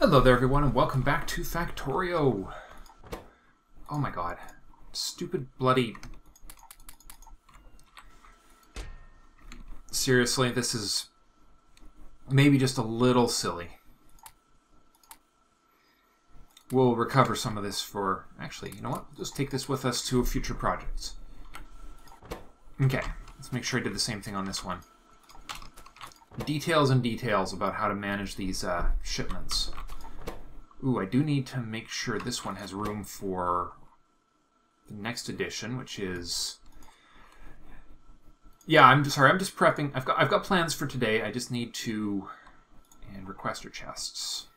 Hello there everyone and welcome back to Factorio. Oh my god. Stupid bloody... Seriously, this is maybe just a little silly. We'll recover some of this for... Actually, you know what? We'll just take this with us to future projects. Okay, let's make sure I did the same thing on this one. Details and details about how to manage these shipments. Ooh, I do need to make sure this one has room for the next edition, which is... Yeah, I'm just prepping. I've got plans for today. I just need to... And requester chests.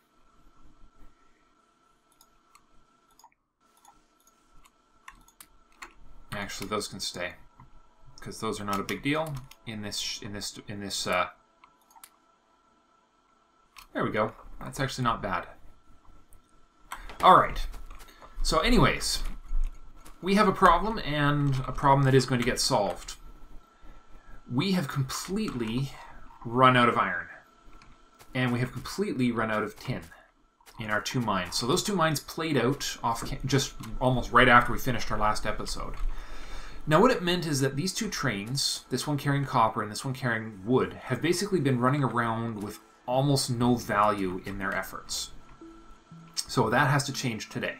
Actually, those can stay, because those are not a big deal in this. There we go. That's actually not bad. All right. So, anyways, we have a problem, and a problem that is going to get solved. We have completely run out of iron, and we have completely run out of tin in our two mines. So those two mines played out off just almost right after we finished our last episode. Now what it meant is that these two trains, this one carrying copper and this one carrying wood, have basically been running around with almost no value in their efforts. So that has to change today.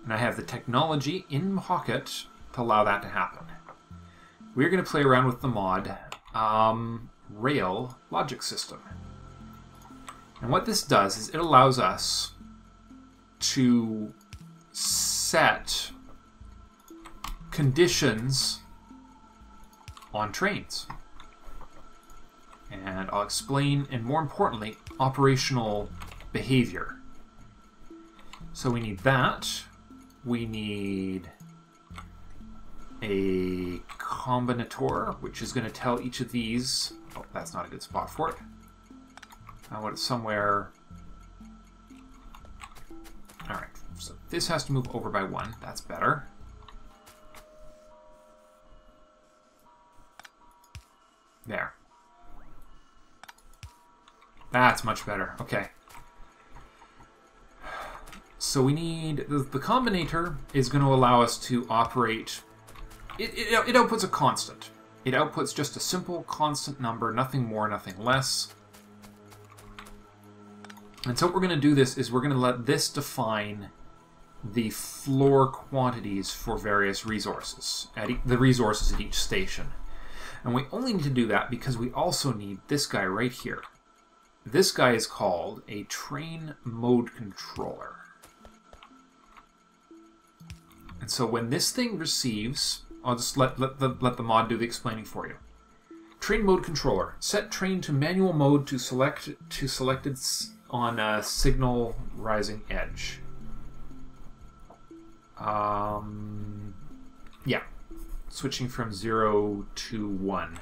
And I have the technology in pocket to allow that to happen. We're going to play around with the mod Rail Logic System. And what this does is it allows us to set conditions on trains. And I'll explain, and more importantly, operational behavior. So we need that. We need a combinator, which is going to tell each of these... Oh, that's not a good spot for it. I want it somewhere... Alright, so this has to move over by one. That's better. There. That's much better. Okay. So we need... The combinator is going to allow us to operate... It outputs a constant. It outputs just a simple constant number, nothing more, nothing less. And so what we're going to do this is we're going to let this define the floor quantities for various resources, the resources at each station. And we only need to do that because we also need this guy right here. This guy is called a train mode controller. And so when this thing receives, I'll just let the mod do the explaining for you. Train mode controller. Set train to manual mode to selected on a signal rising edge. Yeah. Switching from 0 to 1.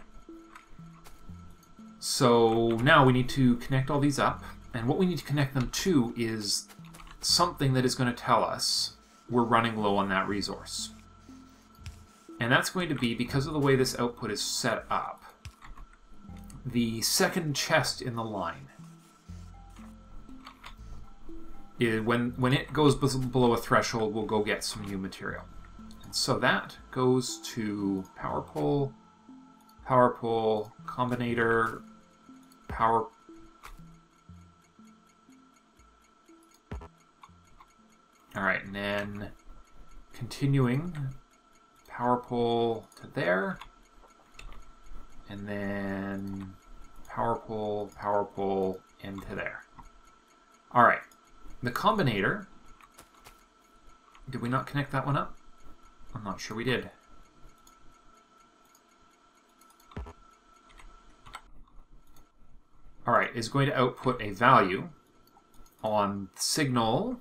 So now we need to connect all these up, and what we need to connect them to is something that is going to tell us we're running low on that resource. And that's going to be, because of the way this output is set up, the second chest in the line. When it goes below a threshold, we'll go get some new material. And so that goes to power pole, combinator, power... Alright, and then continuing, power pole to there, and then power pole into there. Alright, the combinator, did we not connect that one up? I'm not sure we did. Alright, is going to output a value on signal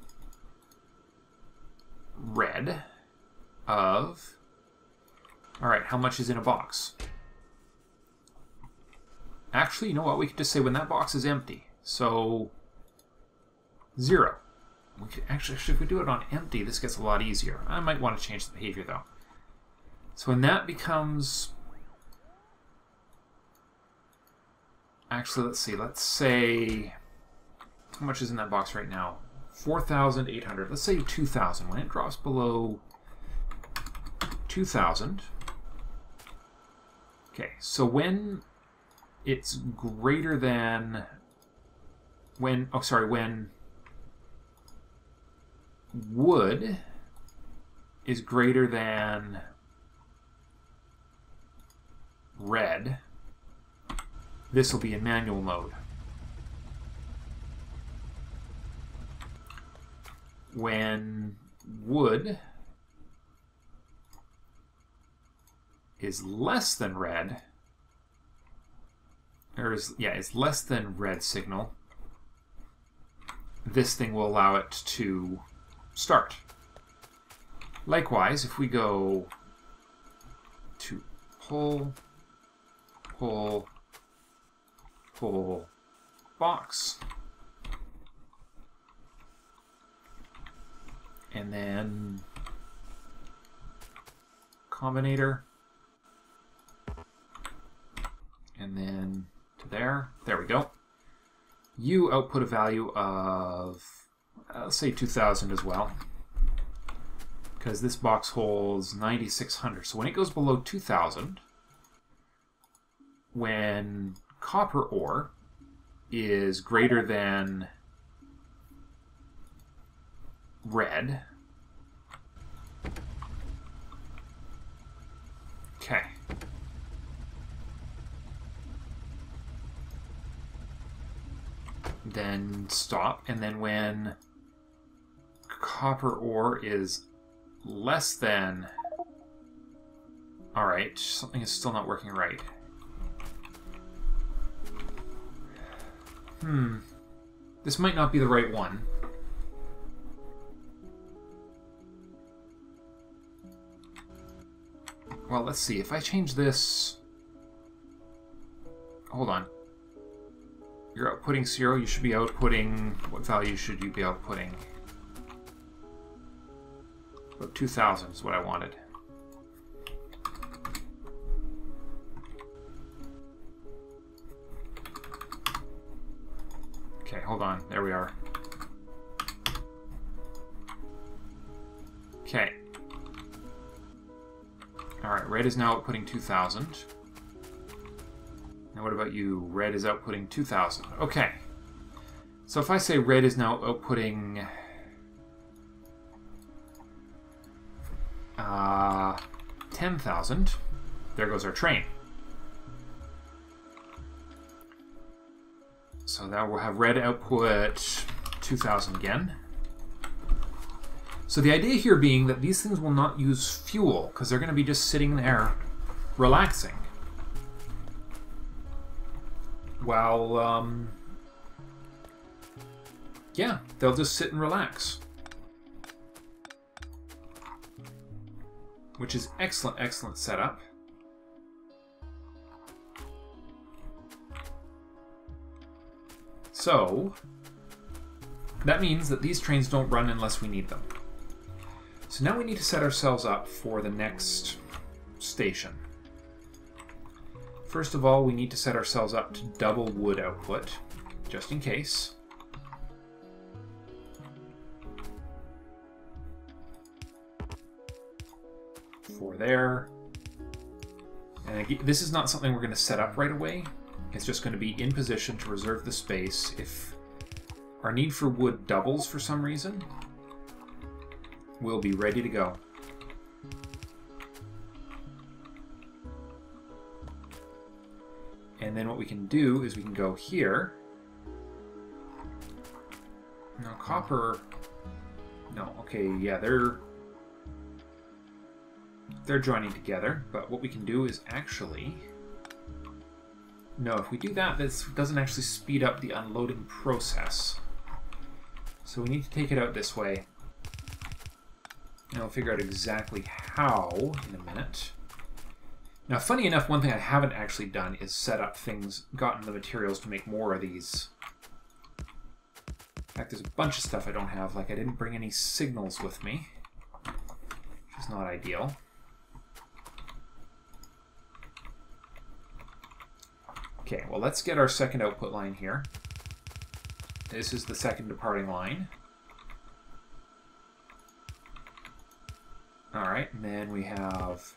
red of... Alright, how much is in a box? Actually, you know what? We could just say when that box is empty. So, 0. We could actually, if we do it on empty, this gets a lot easier. I might want to change the behavior, though. So when that becomes... Actually, let's see. Let's say How much is in that box right now? 4,800. Let's say 2,000. When it drops below 2,000. Okay, so when it's greater than when wood is greater than red, this will be in manual mode. When wood is less than red, or is less than red signal, this thing will allow it to start. Likewise, if we go to pull box, and then combinator, and then to there we go. You output a value of, let's say 2,000 as well, because this box holds 9,600. So when it goes below 2,000, when copper ore is greater than red, okay, then stop, and then when copper ore is less than, alright, something is still not working right. This might not be the right one. Well, let's see. If I change this... Hold on. You're outputting 0. You should be outputting... What value should you be outputting? About 2,000 is what I wanted. Okay, hold on. There we are. Okay. Alright, red is now outputting 2,000. Now what about you? Red is outputting 2,000. Okay. So if I say red is now outputting 10,000, there goes our train. So now we'll have red output 2,000 again. So the idea here being that these things will not use fuel because they're going to be just sitting there relaxing. While, yeah, they'll just sit and relax. Which is excellent, excellent setup. So, that means that these trains don't run unless we need them. So now we need to set ourselves up for the next station. First of all, we need to set ourselves up to double wood output, just in case. For there. And again, this is not something we're going to set up right away. It's just going to be in position to reserve the space if our need for wood doubles for some reason. We'll be ready to go. And then what we can do is we can go here. Now copper... No, okay, yeah, they're joining together, but what we can do is actually... No, if we do that, this doesn't actually speed up the unloading process. So we need to take it out this way. And we'll figure out exactly how in a minute. Now, funny enough, one thing I haven't actually done is set up things, gotten the materials to make more of these. In fact, there's a bunch of stuff I don't have, like I didn't bring any signals with me, which is not ideal. Okay, well, let's get our second output line here. This is the second departing line. Alright, and then we have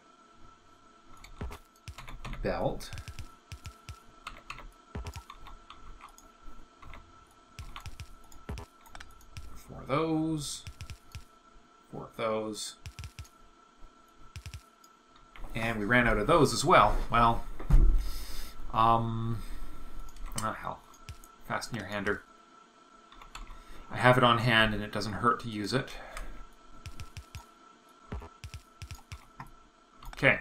belt. Four of those. Four of those. And we ran out of those as well. Well, oh hell. Fasten your hander. I have it on hand and it doesn't hurt to use it. Okay.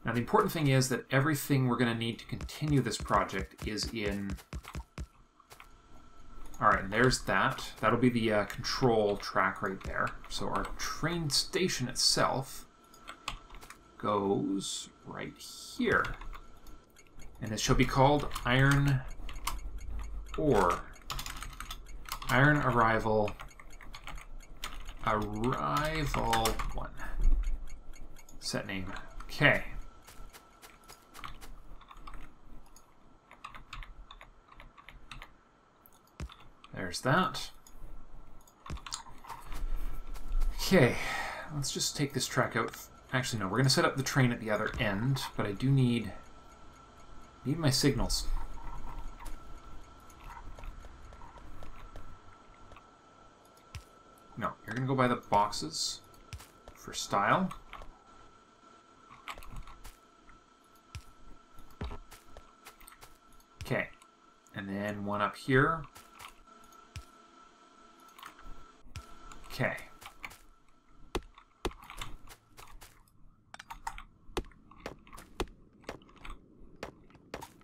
Now the important thing is that everything we're going to need to continue this project is in... Alright, and there's that. That'll be the control track right there. So our train station itself goes right here. And it shall be called Iron Ore. Iron Arrival 1. Set name. Okay. There's that. Okay, let's just take this track out. Actually, no, we're going to set up the train at the other end, but I do need my signals. No, you're going to go by the boxes for style. Okay, and then one up here. Okay.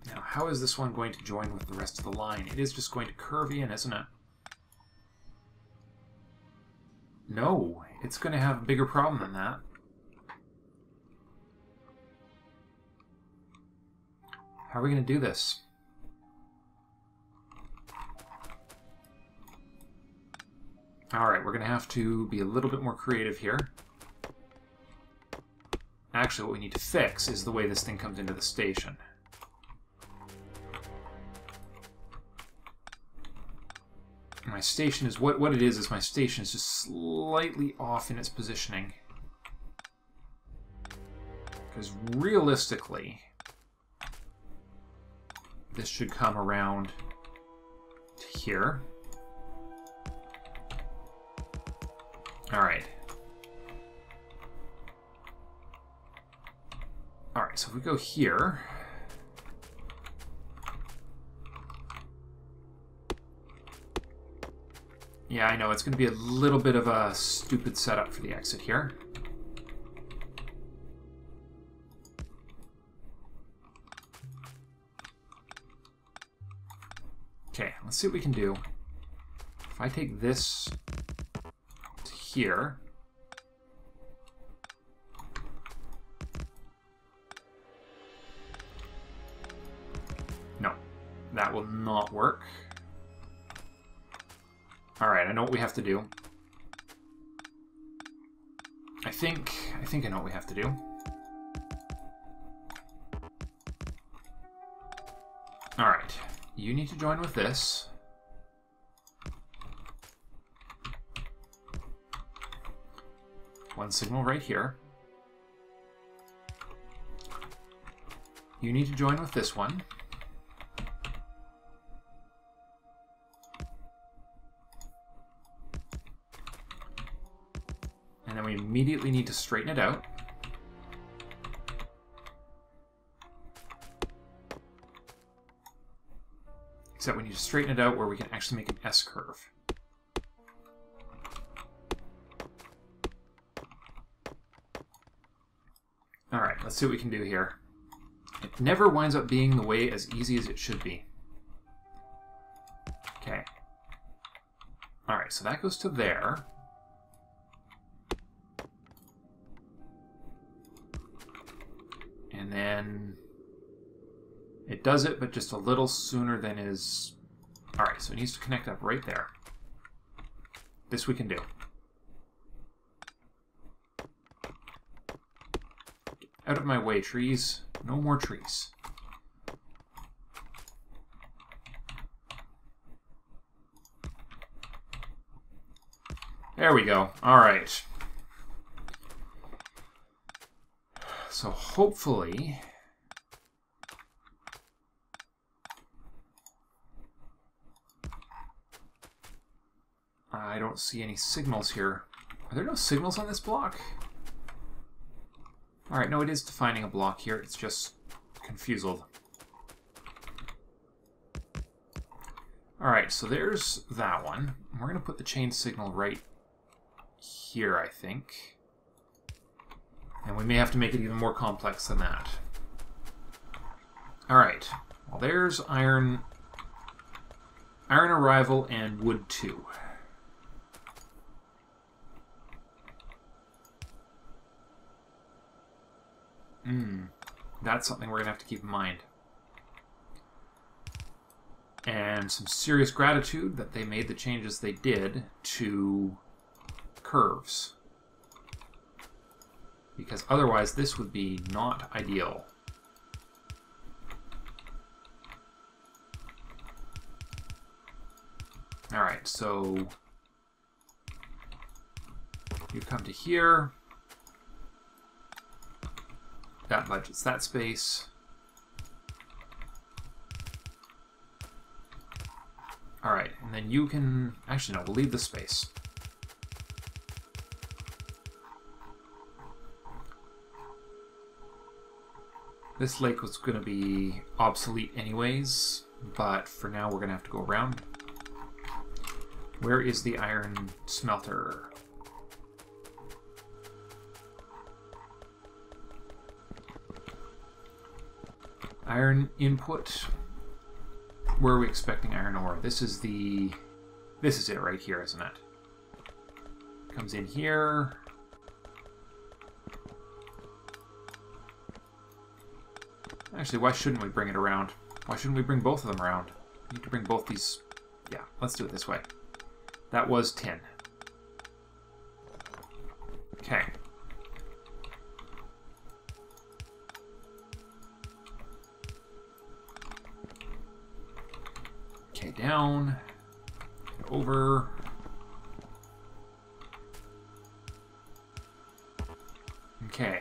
Now, how is this one going to join with the rest of the line? It is just going to curve in, isn't it? No, it's going to have a bigger problem than that. How are we going to do this? Alright, we're going to have to be a little bit more creative here. Actually, what we need to fix is the way this thing comes into the station. My station is... What it is my station is just slightly off in its positioning. Because realistically, this should come around to here. Alright. Alright, so if we go here... Yeah, I know, it's going to be a little bit of a stupid setup for the exit here. Okay, let's see what we can do. If I take this to here... No, that will not work. Alright, I know what we have to do. I think I know what we have to do. Alright, you need to join with this. One signal right here. You need to join with this one. And then we immediately need to straighten it out. Except we need to straighten it out where we can actually make an S-curve. Alright, let's see what we can do here. It never winds up being the way as easy as it should be. Okay. Alright, so that goes to there. And then it does it, but just a little sooner than is... Alright, so it needs to connect up right there. This we can do. Get out of my way, trees. No more trees. There we go. All right. So hopefully... I don't see any signals here. Are there no signals on this block? Alright, no, it is defining a block here. It's just confused. Alright, so there's that one. We're going to put the chain signal right here, I think. And we may have to make it even more complex than that. Alright, well there's iron arrival and wood 2. That's something we're going to have to keep in mind. And some serious gratitude that they made the changes they did to curves. Because otherwise this would be not ideal. Alright, so you come to here. That budgets that space. Alright, and then you can... Actually, no, we'll leave the space. This lake was going to be obsolete anyways, but for now we're going to have to go around. Where is the iron smelter? Iron input. Where are we expecting iron ore? This is it right here, isn't it? Comes in here. Actually, why shouldn't we bring it around? Why shouldn't we bring both of them around? We need to bring both these... Yeah, let's do it this way. That was tin. Okay. Okay, down, over. Okay.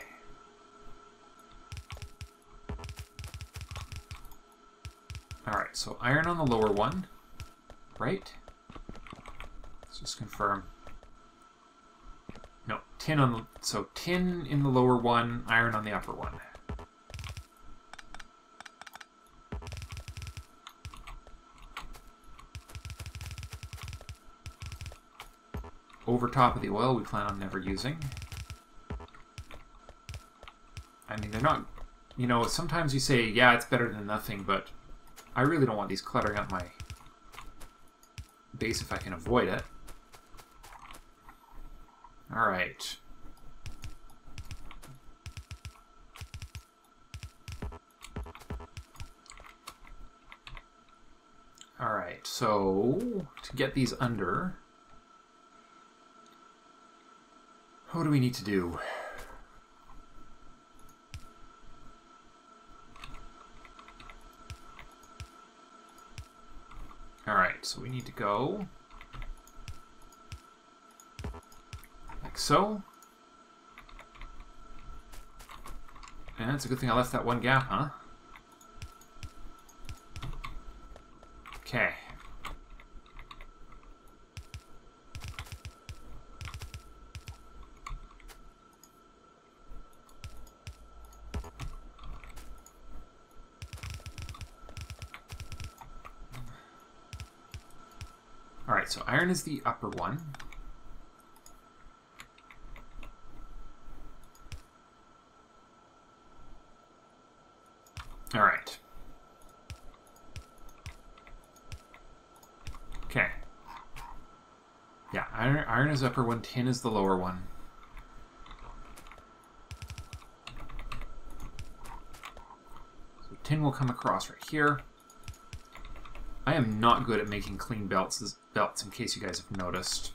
Alright, so iron on the lower one, right? Let's just confirm. No, tin on the... So tin in the lower one, iron on the upper one. Over top of the oil we plan on never using. I mean, they're not... You know, sometimes you say, yeah, it's better than nothing, but I really don't want these cluttering up my base if I can avoid it. Alright. Alright, so to get these under... What do we need to do? Alright, so we need to go like so. And it's a good thing I left that one gap, huh? Okay. Alright, so iron is the upper one. Alright. Okay. Yeah, iron is upper one, tin is the lower one. So tin will come across right here. I am not good at making clean belts, in case you guys have noticed.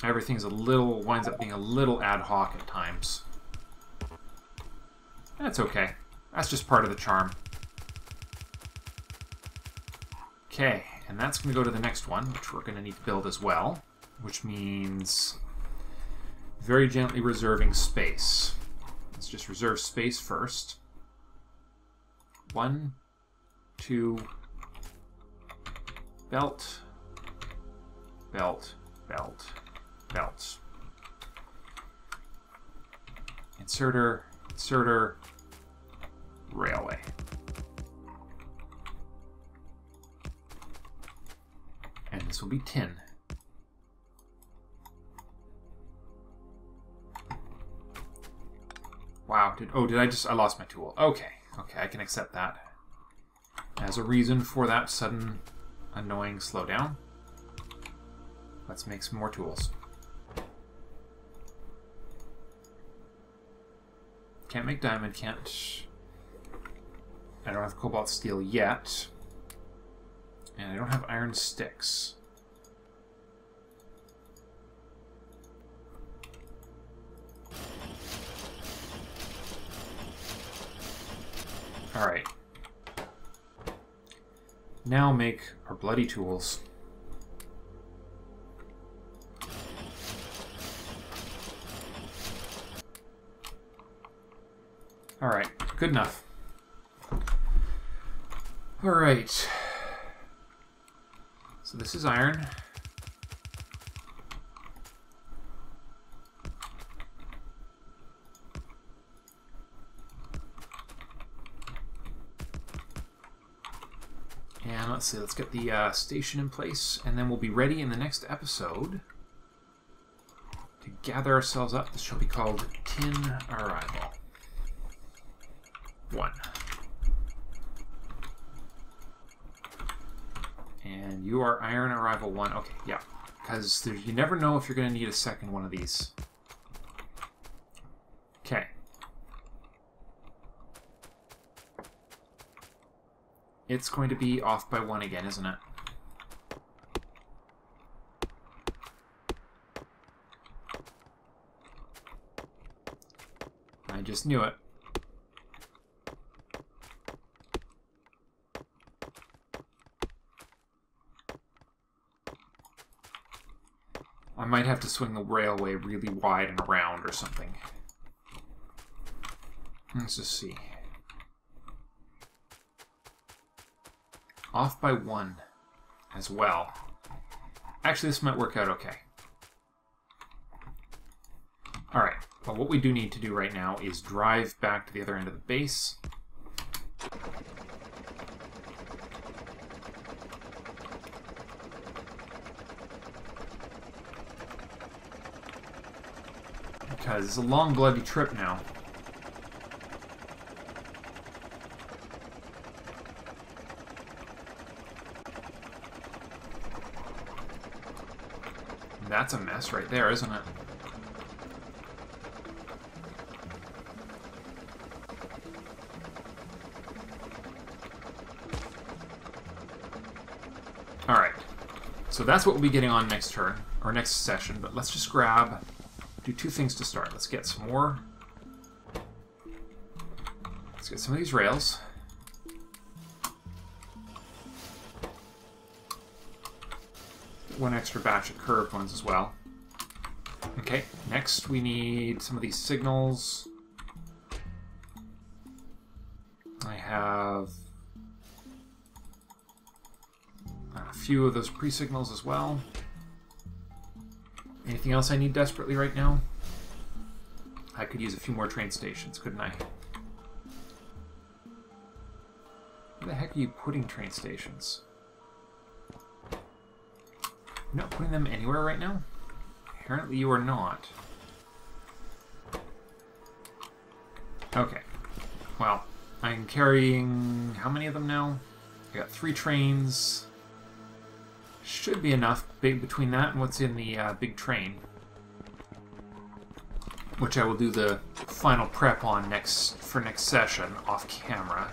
Everything's winds up being a little ad hoc at times. That's okay. That's just part of the charm. Okay, And that's going to go to the next one, which we're going to need to build as well, which means very gently reserving space. Let's just reserve space first. 1, 2, belt, belt, belt, belt. Inserter, inserter, railway. And this will be tin. Wow, I lost my tool. Okay, okay, I can accept that as a reason for that sudden annoying slowdown. Let's make some more tools. Can't make diamond, can't... I don't have cobalt steel yet. And I don't have iron sticks. Alright. Now make our bloody tools. Alright, good enough. Alright. So this is iron. And let's see, let's get the station in place, and then we'll be ready in the next episode to gather ourselves up. This shall be called Tin Arrival 1. And you are Iron Arrival 1. Okay, yeah. Because you never know if you're going to need a second one of these. Okay. It's going to be off by 1 again, isn't it? I just knew it. I might have to swing the railway really wide and around or something. Let's just see. Off by 1 as well. Actually, this might work out okay. Alright, well, what we do need to do right now is drive back to the other end of the base. Because it's a long, bloody trip now. That's a mess right there, isn't it? Alright. So that's what we'll be getting on next turn, or next session, but let's just do 2 things to start. Let's get some more. Let's get some of these rails. One extra batch of curved ones as well. Okay, next we need some of these signals. I have a few of those pre-signals as well. Anything else I need desperately right now? I could use a few more train stations, couldn't I? Where the heck are you putting train stations? You're not putting them anywhere right now? Apparently you are not. Okay. Well, I'm carrying... how many of them now? I got 3 trains. Should be enough between that and what's in the big train. Which I will do the final prep on for next session, off camera.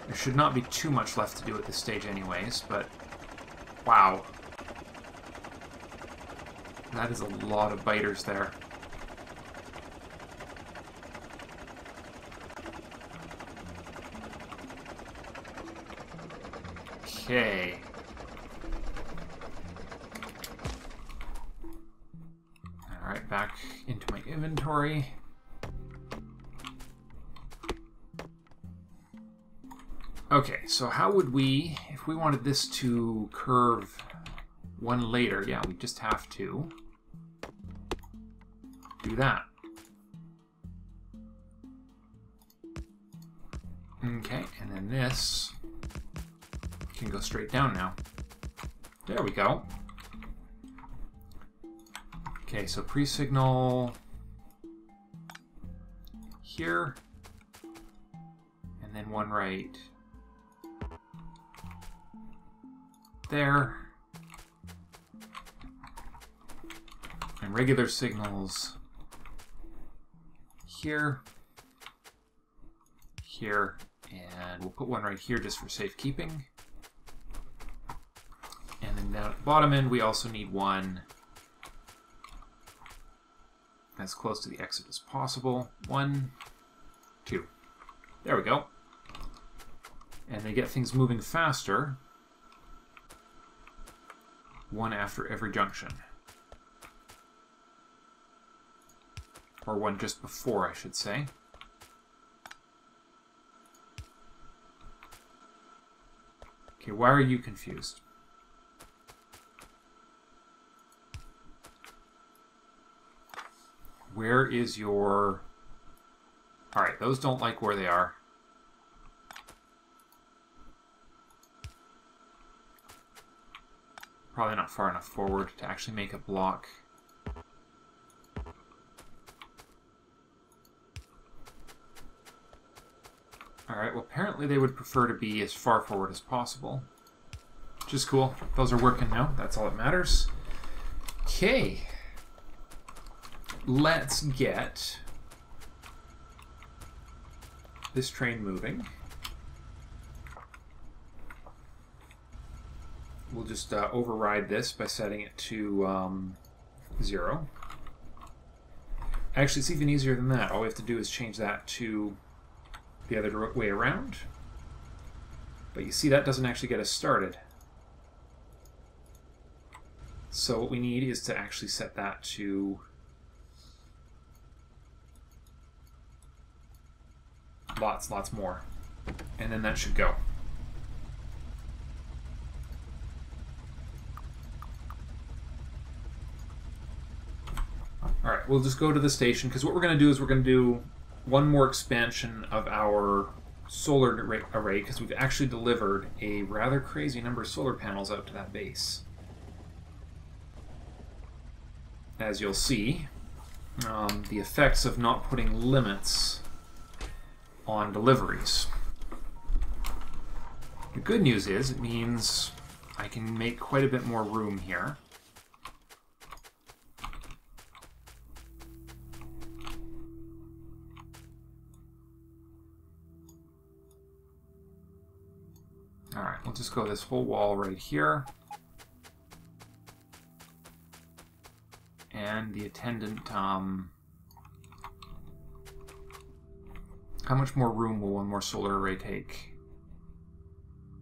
There should not be too much left to do at this stage anyways, but... wow. That is a lot of biters there. Okay. back into my inventory. Okay, so how would we, if we wanted this to curve one later, yeah, we just have to do that. Okay, and then this can go straight down now. There we go. Okay, so pre-signal here, and then one right there, and regular signals here, here, and we'll put one right here just for safekeeping. And then down at the bottom end, we also need one as close to the exit as possible. 1, 2. There we go. And they get things moving faster. One after every junction. Or one just before, I should say. Okay, why are you confused? Where is your... Alright, those don't like where they are. Probably not far enough forward to actually make a block. Alright, well apparently they would prefer to be as far forward as possible. Which is cool. Those are working now. That's all that matters. Okay. Let's get this train moving. We'll just override this by setting it to 0. Actually, it's even easier than that. All we have to do is change that to the other way around. But you see, that doesn't actually get us started. So what we need is to actually set that to lots more. And then that should go. Alright, we'll just go to the station, because what we're going to do is we're going to do one more expansion of our solar array, because we've actually delivered a rather crazy number of solar panels out to that base. As you'll see, the effects of not putting limits on deliveries. The good news is it means I can make quite a bit more room here. Alright, we'll just go this whole wall right here. And the attendant, how much more room will one more solar array take?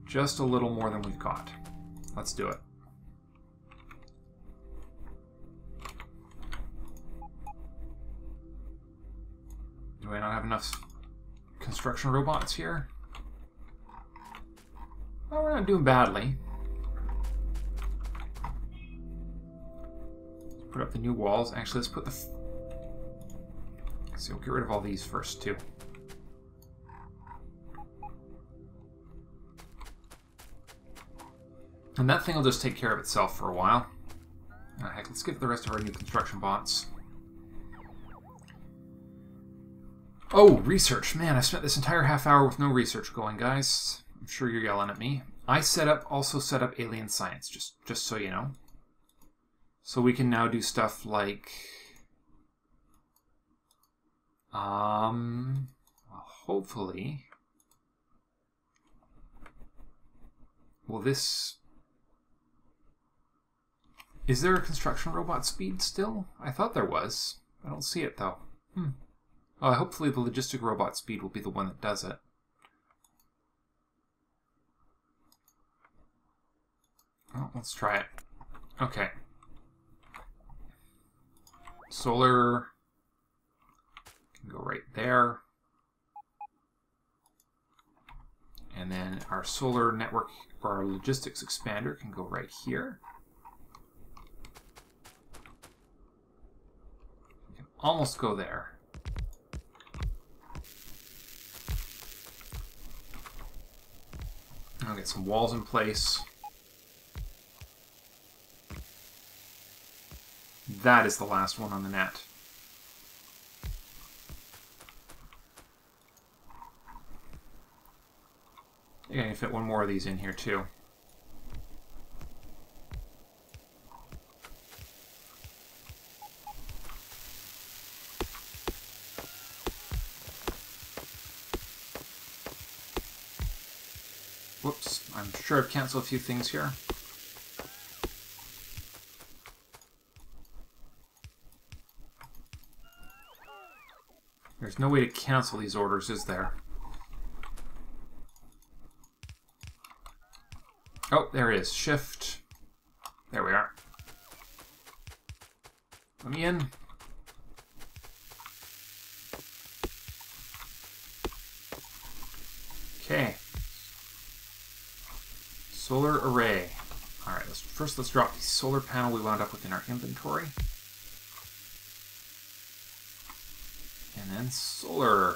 Just a little more than we've got. Let's do it. Do I not have enough construction robots here? Well, we're not doing badly. Let's put up the new walls. Actually, let's put the... So we'll get rid of all these first, too. And that thing will just take care of itself for a while. Heck, let's get the rest of our new construction bots. Oh, research. Man, I spent this entire half hour with no research going, guys. I'm sure you're yelling at me. I also set up alien science, just so you know. So we can now do stuff like... hopefully... Will this... Is there a construction robot speed still? I thought there was. I don't see it, though. Hopefully the logistic robot speed will be the one that does it. Well, let's try it. Okay. Solar can go right there. And then our solar network, or our logistics expander, can go right here. We can almost go there. I'll get some walls in place. That is the last one on the net. You're going to fit one more of these in here too. Whoops, I'm sure I've canceled a few things here. There's no way to cancel these orders, is there? Oh, there it is. Shift. There we are. Let me in. Okay. Solar array. All right, let's drop the solar panel we wound up with in our inventory. And then solar.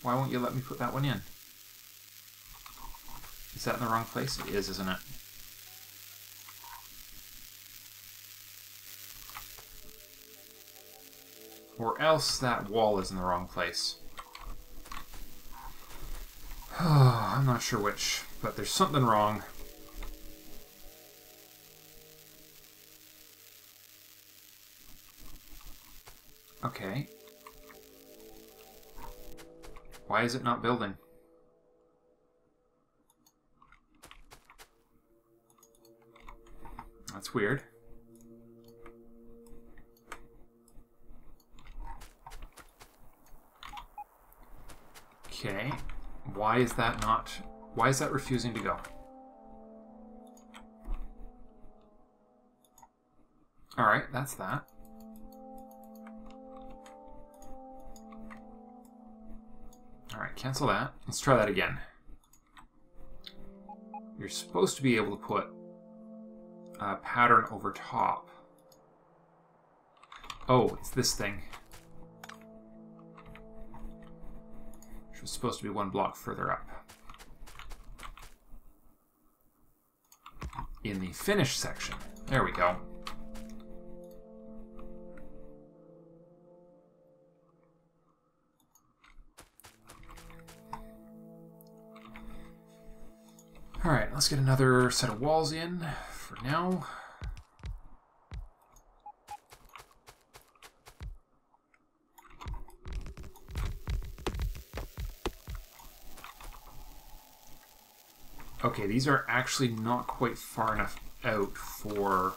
Why won't you let me put that one in? Is that in the wrong place? It is, isn't it? Or else that wall is in the wrong place. I'm not sure which, but there's something wrong. Okay. Why is it not building? That's weird. Okay. Why is that not... Why is that refusing to go? Alright, that's that. Alright, cancel that. Let's try that again. You're supposed to be able to put a pattern over top. Oh, it's this thing. Which was supposed to be one block further up. In the finish section. There we go. Alright, let's get another set of walls in for now. Okay, these are actually not quite far enough out for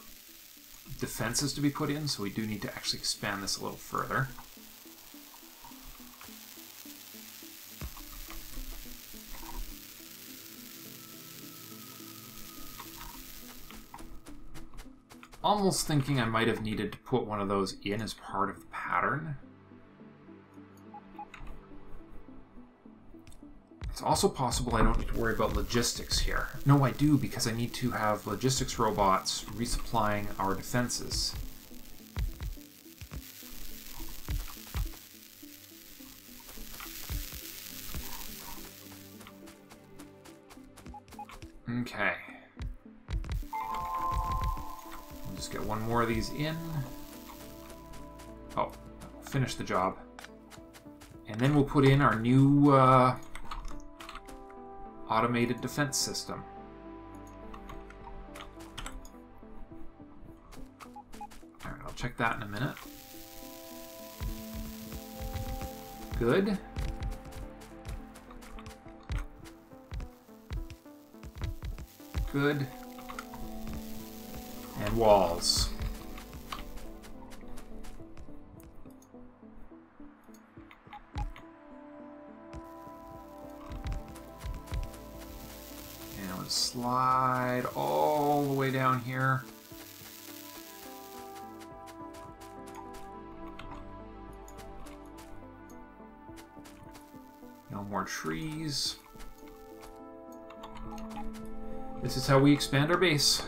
defenses to be put in, so we do need to actually expand this a little further. Almost thinking I might have needed to put one of those in as part of the pattern. It's also possible I don't need to worry about logistics here. No, I do, because I need to have logistics robots resupplying our defenses. Okay. We'll just get one more of these in. Oh, finish the job. And then we'll put in our new automated defense system. Alright, I'll check that in a minute. Good. Good. And walls. slide all the way down here. No more trees. This is how we expand our base.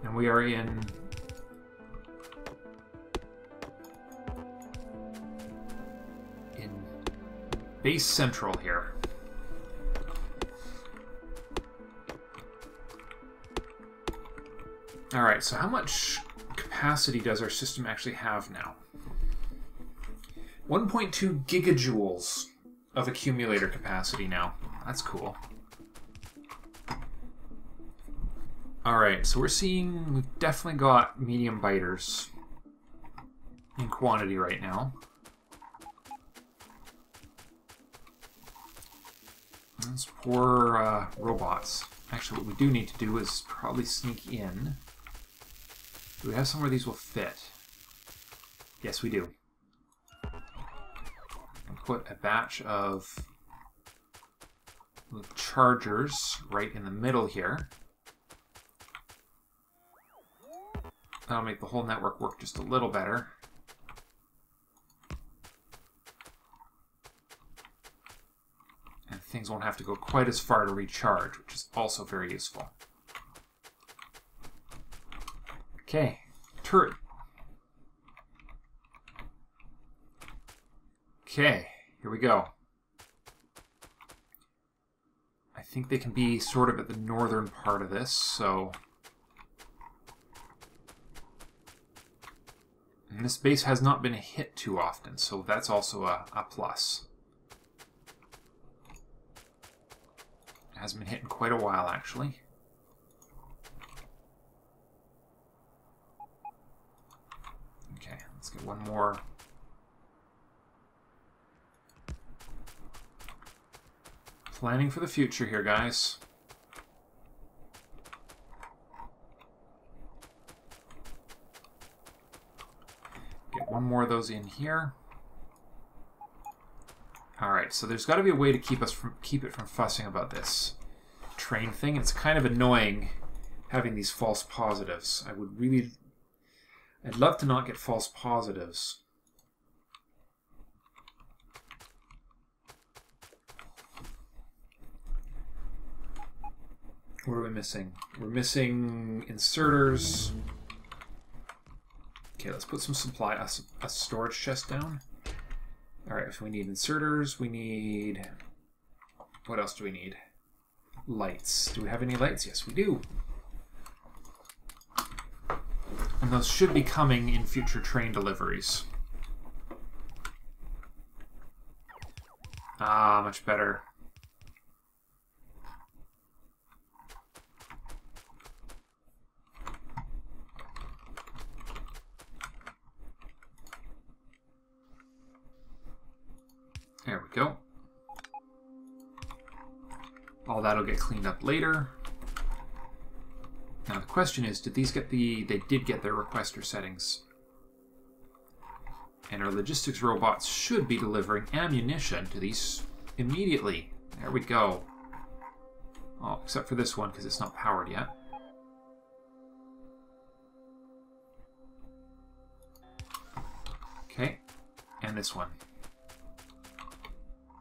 And we are in base central here. Alright, so how much capacity does our system actually have now? 1.2 gigajoules of accumulator capacity now. That's cool. Alright, so we're seeing we've definitely got medium biters in quantity right now. Those poor robots. Actually, what we do need to do is probably sneak in. Do we have somewhere these will fit? Yes, we do. And put a batch of chargers right in the middle here. That'll make the whole network work just a little better. And things won't have to go quite as far to recharge, which is also very useful. Okay, turret. Okay, here we go. I think they can be sort of at the northern part of this, so... And this base has not been hit too often, so that's also a plus. It hasn't been hit in quite a while, actually. Okay, let's get one more. Planning for the future here, guys. Get one more of those in here. Alright, so there's got to be a way to keep it from fussing about this train thing. It's kind of annoying having these false positives. I'd love to not get false positives. What are we missing? We're missing inserters. Okay, let's put some supply, a storage chest down. Alright, so we need inserters, we need... What else do we need? Lights. Do we have any lights? Yes, we do. And those should be coming in future train deliveries. Ah, much better. There we go. All that'll get cleaned up later. Now the question is, did these get they did get their requester settings. And our logistics robots should be delivering ammunition to these immediately. There we go. Oh, except for this one, because it's not powered yet. Okay, and this one.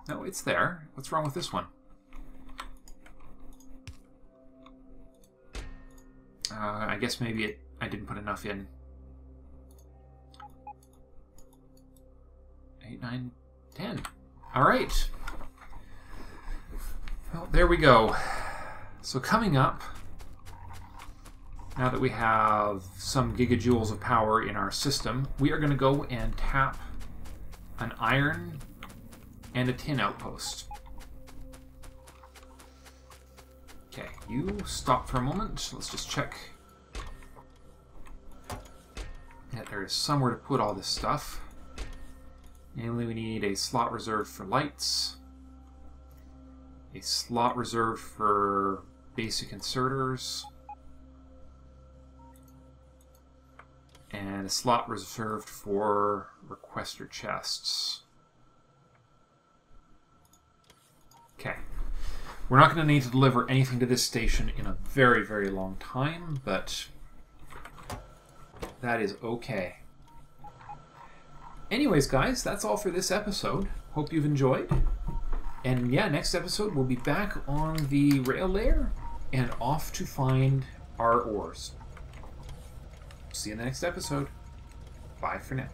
No, it's there. What's wrong with this one? I guess maybe I didn't put enough in. 8, 9, 10. All right. Well, there we go. So coming up, now that we have some gigajoules of power in our system, we are going to go and tap an iron and a tin outpost. Okay, you stop for a moment. Let's just check that there is somewhere to put all this stuff. Namely, we need a slot reserved for lights, a slot reserved for basic inserters, and a slot reserved for requester chests. Okay. We're not going to need to deliver anything to this station in a very, very long time, but that is okay. Anyways, guys, that's all for this episode. Hope you've enjoyed. And yeah, next episode we'll be back on the rail layer and off to find our ores. See you in the next episode. Bye for now.